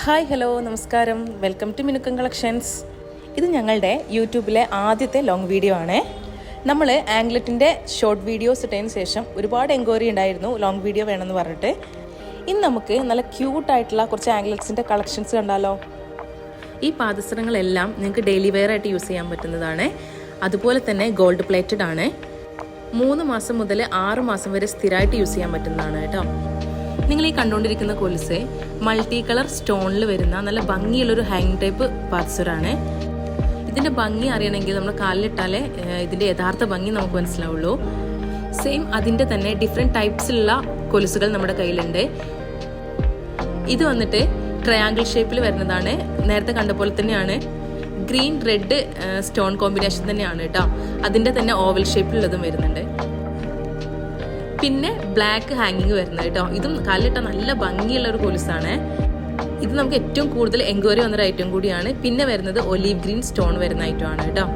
Hi hello നമസ്കാരം, welcome to മിനുക്കം collections. ഇത് ഞങ്ങളുടെ യൂട്യൂബിലെ ആദ്യത്തെ ലോങ് വീഡിയോ ആണ്. നമ്മൾ ആംഗ്ലറ്റിൻ്റെ ഷോർട്ട് വീഡിയോസ് ഇട്ടതിന് ശേഷം ഒരുപാട് എൻക്വയറി ഉണ്ടായിരുന്നു ലോങ് വീഡിയോ വേണമെന്ന് പറഞ്ഞിട്ട്. ഇന്ന് നമുക്ക് നല്ല ക്യൂട്ടായിട്ടുള്ള കുറച്ച് ആംഗ്ലറ്റ്സിൻ്റെ കളക്ഷൻസ് കണ്ടാലോ. ഈ പാദസരങ്ങളെല്ലാം നിങ്ങൾക്ക് ഡെയിലി വെയർ ആയിട്ട് യൂസ് ചെയ്യാൻ പറ്റുന്നതാണ്. അതുപോലെ തന്നെ ഗോൾഡ് പ്ലേറ്റഡ് ആണ്. 3 മാസം മുതൽ 6 മാസം വരെ സ്ഥിരമായിട്ട് യൂസ് ചെയ്യാൻ പറ്റുന്നതാണ് കേട്ടോ. നിങ്ങൾ ഈ കണ്ടുകൊണ്ടിരിക്കുന്ന കൊലുസ് മൾട്ടി കളർ സ്റ്റോണിൽ വരുന്ന നല്ല ഭംഗിയുള്ളൊരു ഹാങ് ടൈപ്പ് പാദസരമാണ്. ഇതിൻ്റെ ഭംഗി അറിയണമെങ്കിൽ നമ്മൾ കാലിലിട്ടാലേ ഇതിൻ്റെ യഥാർത്ഥ ഭംഗി നമുക്ക് മനസ്സിലാവുള്ളൂ. സെയിം അതിൻ്റെ തന്നെ ഡിഫറെൻറ്റ് ടൈപ്സിലുള്ള കൊലുസുകൾ നമ്മുടെ കയ്യിലുണ്ട്. ഇത് വന്നിട്ട് ട്രയാങ്കിൾ ഷേപ്പിൽ വരുന്നതാണ്. നേരത്തെ കണ്ട പോലെ തന്നെയാണ്. ഗ്രീൻ റെഡ് സ്റ്റോൺ കോമ്പിനേഷൻ തന്നെയാണ് കേട്ടോ. അതിൻ്റെ തന്നെ ഓവൽ ഷേപ്പിലുള്ളതും വരുന്നുണ്ട്. പിന്നെ ബ്ലാക്ക് ഹാങ്ങിങ് വരുന്നത് കേട്ടോ. ഇതും കാലിലിട്ട നല്ല ഭംഗിയുള്ള ഒരു കൊലുസാണ്. ഇത് നമുക്ക് ഏറ്റവും കൂടുതൽ എൻക്വയറി വന്നൊരു ഐറ്റം കൂടിയാണ്. പിന്നെ വരുന്നത് ഒലീവ് ഗ്രീൻ സ്റ്റോൺ വരുന്ന ഐറ്റം ആണ് കേട്ടോ.